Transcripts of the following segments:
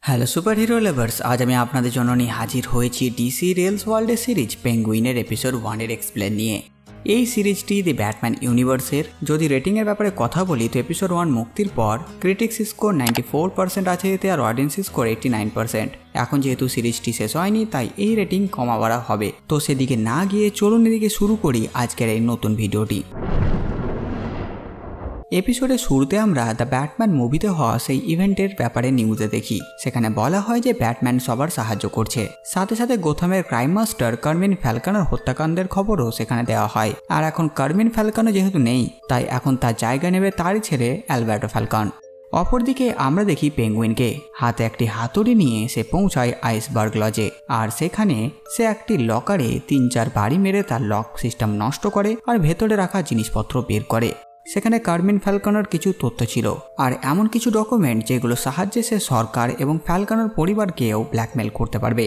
Hello super hero lovers, আজ আমি আপনাদের জন্য নিয়ে হাজির হয়েছি ডিসি রেলস ওয়ার্ল্ডের সিরিজ পেঙ্গুইনের এপিসোড 1 এর এক্সপ্লেন নিয়ে। এই সিরিজটি দি ব্যাটম্যান ইউনিভার্সের যদি রেটিংয়ের ব্যাপারে কথা বলি তো এপিসোড 1 মুক্তির পর ক্রিটিক্স স্কোর 94% আছে এতে, আর অডিয়েন্স স্কোর 89%। এখন যেহেতু সিরিজটি শেষ হয়নি তাই এই রেটিং কমা বাড়া হবে, তো সেদিকে না গিয়ে চলুন এদিকে শুরু করি আজকের এই নতুন ভিডিওটি। এপিসোডের শুরুতে আমরা দ্য ব্যাটম্যান মুভিতে হওয়া সেই ইভেন্টের ব্যাপারে নিউজে দেখি। সেখানে বলা হয় যে ব্যাটম্যান সবার সাহায্য করছে, সাথে সাথে গোথামের ক্রাইম মাস্টার কার্মিন ফ্যালকনের হত্যাকাণ্ডের খবরও সেখানে দেওয়া হয়। আর এখন কার্মিন ফ্যালকনও যেহেতু নেই তাই এখন তার জায়গা নেবে তারই ছেলে অ্যালবার্টো ফ্যালকন। অপরদিকে আমরা দেখি পেঙ্গুইনকে হাতে একটি হাতুড়ি নিয়ে সে পৌঁছায় আইসবার্গ লজে, আর সেখানে সে একটি লকারে 3-4 বাড়ি মেরে তার লক সিস্টেম নষ্ট করে আর ভেতরে রাখা জিনিসপত্র বের করে। সেখানে কার্মিন ফ্যালকনের কিছু তথ্য ছিল আর এমন কিছু ডকুমেন্ট যেগুলো সাহায্যে সে সরকার এবং ফ্যালকনের পরিবারকেও ব্ল্যাকমেল করতে পারবে।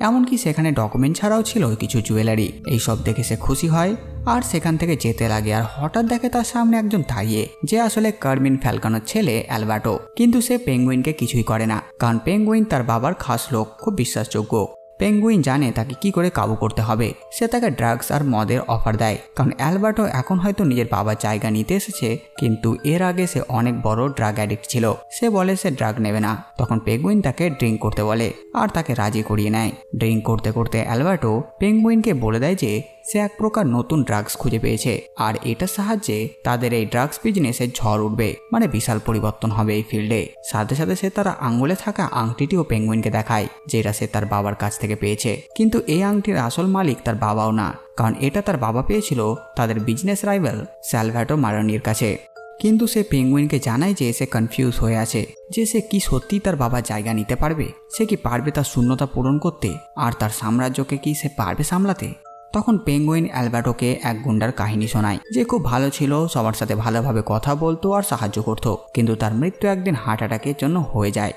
এমনকি সেখানে ডকুমেন্ট ছাড়াও ছিল কিছু জুয়েলারি। এইসব দেখে সে খুশি হয় আর সেখান থেকে যেতে লাগে, আর হঠাৎ দেখে তার সামনে একজন দাঁড়িয়ে যে আসলে কার্মিন ফ্যালকনের ছেলে অ্যালবার্টো। কিন্তু সে পেঙ্গুইনকে কিছুই করে না, কারণ পেঙ্গুইন তার বাবার খাস লোক, খুব বিশ্বাসযোগ্য। পেঙ্গুইন জানে তাকে কি করে কাবু করতে হবে। সে তাকে ড্রাগস আর মদের অফার দেয়, কারণ অ্যালবার্টো এখন হয়তো নিজের বাবার জায়গা নিতে এসেছে, কিন্তু এর আগে সে অনেক বড় ড্রাগ অ্যাডিক্ট ছিল। সে বলে সে ড্রাগ নেবে না। তখন পেঙ্গুইন তাকে ড্রিঙ্ক করতে বলে আর তাকে রাজি করিয়ে নেয়। ড্রিঙ্ক করতে করতে অ্যালবার্টো পেঙ্গুইনকে বলে দেয় যে সে এক প্রকার নতুন ড্রাগস খুঁজে পেয়েছে, আর এটার সাহায্যে তাদের এই ড্রাগস বিজনেসে ঝড় উঠবে, মানে বিশাল পরিবর্তন হবে এই ফিল্ডে। সাথে সাথে সে তার আঙুলে থাকা আংটিটিও পেঙ্গুইনকে দেখায়, যেটা সে তার বাবার কাছ থেকে পেয়েছে। কিন্তু এই আংটির আসল মালিক তার বাবাও না, কারণ এটা তার বাবা পেয়েছিল তাদের বিজনেস রাইভাল স্যালভ্যাটো মারোনির কাছে। কিন্তু সে পেঙ্গুইনকে জানায় যে সে কনফিউজ হয়ে আছে, যে সে কি সত্যি তার বাবার জায়গা নিতে পারবে, সে কি পারবে তার শূন্যতা পূরণ করতে, আর তার সাম্রাজ্যকে কি সে পারবে সামলাতে। তখন পেঙ্গুইন অ্যালবার্টোকে এক গুন্ডার কাহিনী শোনায়, যে খুব ভালো ছিল, সবার সাথে ভালোভাবে কথা বলতো আর সাহায্য করত, কিন্তু তার মৃত্যু একদিন হার্ট অ্যাটাকের জন্য হয়ে যায়।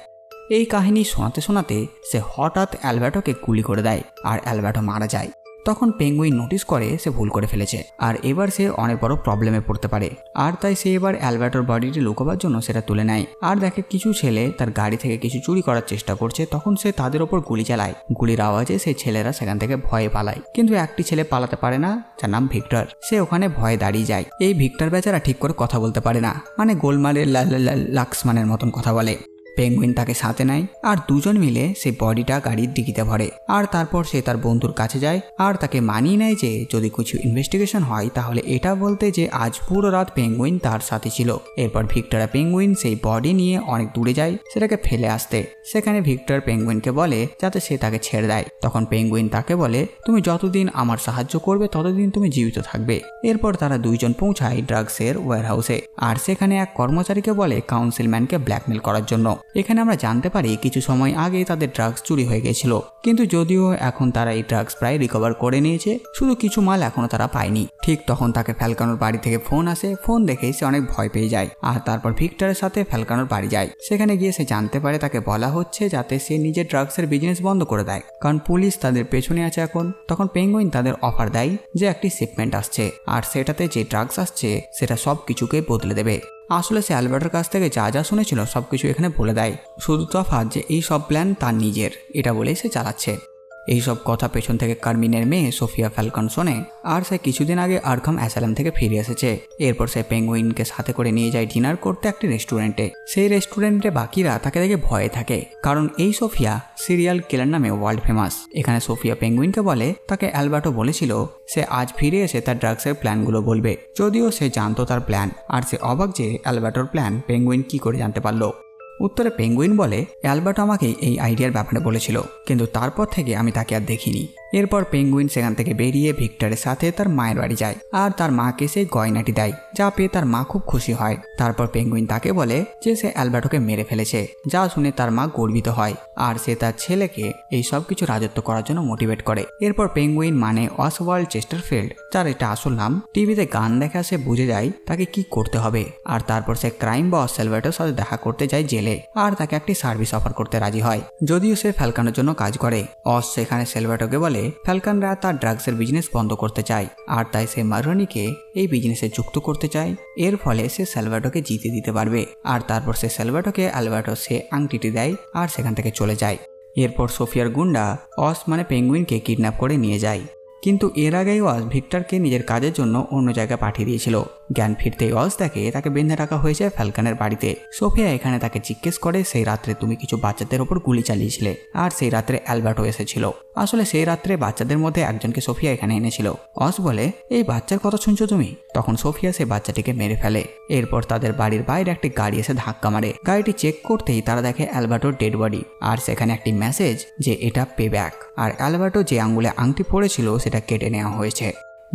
এই কাহিনী শোনাতে শোনাতে সে হঠাৎ অ্যালবার্টোকে গুলি করে দেয় আর অ্যালবার্টো মারা যায়। তখন পেঙ্গুইন নোটিস করে সে ভুল করে ফেলেছে আর এবার সে অনেক বড় প্রবলেমে পড়তে পারে, আর তাই সে এবার অ্যালবার্টোর বডিটি লুকোবার জন্য সেটা তুলে নেয়। আর দেখে কিছু ছেলে তার গাড়ি থেকে কিছু চুরি করার চেষ্টা করছে, তখন সে তাদের ওপর গুলি চালায়। গুলির আওয়াজে সেই ছেলেরা সেখান থেকে ভয়ে পালায়, কিন্তু একটি ছেলে পালাতে পারে না, যার নাম ভিক্টর। সে ওখানে ভয়ে দাঁড়িয়ে যায়। এই ভিক্টর বেচারা ঠিক করে কথা বলতে পারে না, মানে গোলমালের লাক্সমানের মতন কথা বলে। পেঙ্গুইন তাকে সাথে নেয় আর দুজন মিলে সেই বডিটা গাড়ির ডিকিতে ভরে, আর তারপর সে তার বন্ধুর কাছে যায় আর তাকে মানিয়ে নেয় যে যদি কিছু ইনভেস্টিগেশন হয় তাহলে এটা বলতে যে আজ পুরো রাত পেঙ্গুইন তার সাথে ছিল। এরপর ভিক্টর আর পেঙ্গুইন সেই বডি নিয়ে অনেক দূরে যায় সেটাকে ফেলে আসতে। সেখানে ভিক্টর পেঙ্গুইনকে বলে যাতে সে তাকে ছেড়ে দেয়। তখন পেঙ্গুইন তাকে বলে তুমি যতদিন আমার সাহায্য করবে ততদিন তুমি জীবিত থাকবে। এরপর তারা দুইজন পৌঁছায় ড্রাগসের ওয়্যারহাউসে, আর সেখানে এক কর্মচারীকে বলে কাউন্সিলম্যানকে ব্ল্যাকমেল করার জন্য। এখানে আমরা জানতে পারি কিছু সময় আগে তাদের ড্রাগস চুরি হয়ে গেছিল, কিন্তু যদিও এখন তারা এই ড্রাগস প্রায় রিকভার করে নিয়েছে, শুধু কিছু মাল এখনো তারা পায়নি। ঠিক তখন তাকে ফ্যালকনের বাড়ি থেকে ফোন আসে। ফোন দেখে সে অনেক ভয় পেয়ে যায়, আর তারপর ভিক্টরের সাথে ফ্যালকনের বাড়ি যায়। সেখানে গিয়ে সে জানতে পারে তাকে বলা হচ্ছে যাতে সে নিজের ড্রাগসের বিজনেস বন্ধ করে দেয়, কারণ পুলিশ তাদের পেছনে আছে এখন। তখন পেঙ্গুইন তাদের অফার দেয় যে একটি শিপমেন্ট আসছে, আর সেটাতে যে ড্রাগস আসছে সেটা সব কিছুকে বদলে দেবে। আসলে সে অ্যালবার্টোর কাছ থেকে যা যা শুনেছিল সবকিছু এখানে বলে দেয়, শুধু তফাৎ যে এই সব প্ল্যান তার নিজের, এটা বলেই সে চালাচ্ছে। এইসব কথা পেছন থেকে কার্মিনের মেয়ে সোফিয়া ফ্যালকন শোনে, আর সে কিছুদিন আগে আর্খাম অ্যাসাইলাম থেকে ফিরে এসেছে। এরপর সে পেঙ্গুইনকে সাথে করে নিয়ে যায় ডিনার করতে একটি রেস্টুরেন্টে। সেই রেস্টুরেন্টে বাকিরা তাকে দেখে ভয়ে থাকে, কারণ এই সোফিয়া সিরিয়াল কিলার নামে ওয়ার্ল্ড ফেমাস। এখানে সোফিয়া পেঙ্গুইনকে বলে তাকে অ্যালবার্টো বলেছিল সে আজ ফিরে এসে তার ড্রাগসের প্ল্যানগুলো বলবে, যদিও সে জানতো তার প্ল্যান, আর সে অবাক যে অ্যালবার্টোর প্ল্যান পেঙ্গুইন কি করে জানতে পারলো। উত্তরে পেঙ্গুইন বলে অ্যালবার্টো আমাকে এই আইডিয়ার ব্যাপারে বলেছিল, কিন্তু তারপর থেকে আমি তাকে আর দেখিনি। এরপর পেঙ্গুইন সেখান থেকে বেরিয়ে ভিক্টরের সাথে তার মায়ের বাড়ি যায়, আর তার মাকে সেই গয়নাটি দেয়, যা পেয়ে তার মা খুব খুশি হয়। তারপর পেঙ্গুইন তাকে বলে যে সে অ্যালবার্টোকে মেরে ফেলেছে, যা শুনে তার মা গর্বিত হয়, আর সে তার ছেলেকে এই সব কিছু রাজত্ব করার জন্য মোটিভেট করে। এরপর পেঙ্গুইন মানে অসওয়াল্ড চেস্টারফিল্ড, যার এটা আসল নাম, টিভিতে গান দেখা সে বুঝে যায় তাকে কি করতে হবে। আর তারপর সে ক্রাইম বস স্যালভ্যাটোর সাথে দেখা করতে যায় জেলে, আর তাকে একটি সার্ভিস অফার করতে রাজি হয়, যদিও সে ফ্যালকনের জন্য কাজ করে। অস সেখানে স্যালভ্যাটোকে বলে ফ্যালকনরা তার ড্রাগসের বিজনেস বন্ধ করতে চায় আর তাই সে মারোনিকে এই বিজনেসে যুক্ত করতে চায়। এর ফলে সে সালভাডোকে জিতে দিতে পারবে আর তারপর সে সালভাডোকে আলবার্টো সে আংটিটি দেয় আর সেখান থেকে চলে যায়। এরপর সোফিয়ার গুন্ডা অস মানে পেঙ্গুইনকে কিডন্যাপ করে নিয়ে যায়, কিন্তু এর আগেই ওয়াস ভিক্টরকে নিজের কাজের জন্য অন্য জায়গায় পাঠিয়ে দিয়েছিল। জ্ঞান ফিরতেই ওয়াস তাকে বেঁধে রাখা হয়েছে ফ্যালকনের বাড়িতে। সোফিয়া এখানে তাকে জিজ্ঞেস করে সেই রাত্রে তুমি কিছু বাচ্চাদের ওপর গুলি চালিয়েছিলে আর সেই রাত্রে অ্যালবার্টো এসেছিল। আসলে সেই রাত্রে বাচ্চাদের মধ্যে একজনকে সোফিয়া এখানে এনেছিল। ওয়াস বলে এই বাচ্চার কথা শুনছো তুমি? তখন সোফিয়া সেই বাচ্চাটিকে মেরে ফেলে। এরপর তাদের বাড়ির বাইরে একটি গাড়ি এসে ধাক্কা মারে। গাড়িটি চেক করতেই তারা দেখে অ্যালবার্টোর ডেড বডি আর সেখানে একটি মেসেজ যে এটা পে ব্যাক, আর অ্যালবার্টো যে আঙ্গুলে আংটি পড়েছিল সেটা কেটে নেওয়া হয়েছে।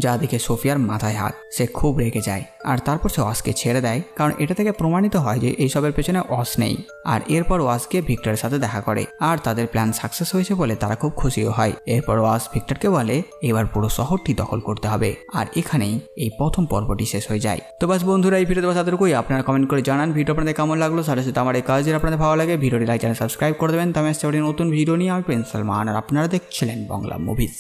যা দেখে সোফিয়ার মাথায় হাত, সে খুব রেগে যায় আর তারপর সে ওয়াসকে ছেড়ে দেয়, কারণ এটা থেকে প্রমাণিত হয় যে এইসবের পেছনে ওয়াস নেই। আর এরপর ওয়াসকে ভিক্টরের সাথে দেখা করে আর তাদের প্ল্যান সাকসেস হয়েছে বলে তারা খুব খুশিও হয়। এরপর ওয়াস ভিক্টরকে বলে এবার পুরো শহরটি দখল করতে হবে, আর এখানেই এই প্রথম পর্বটি শেষ হয়ে যায়। তো বাস বন্ধুরা, এই ভিডিওতে বাস এতটুকুই। আপনারা কমেন্ট করে জানান ভিডিও আপনাদের কেমন লাগলো। সাথে সাথে আমার এই কাজের আপনাদের ভালো লাগে ভিডিওটি লাইক চ্যানেল সাবস্ক্রাইব করে দেবেন। তো আমি আসছি নতুন ভিডিও নিয়ে। আমি প্রিন্স সালমান আর আপনারা দেখছিলেন বাংলা মুভিজ।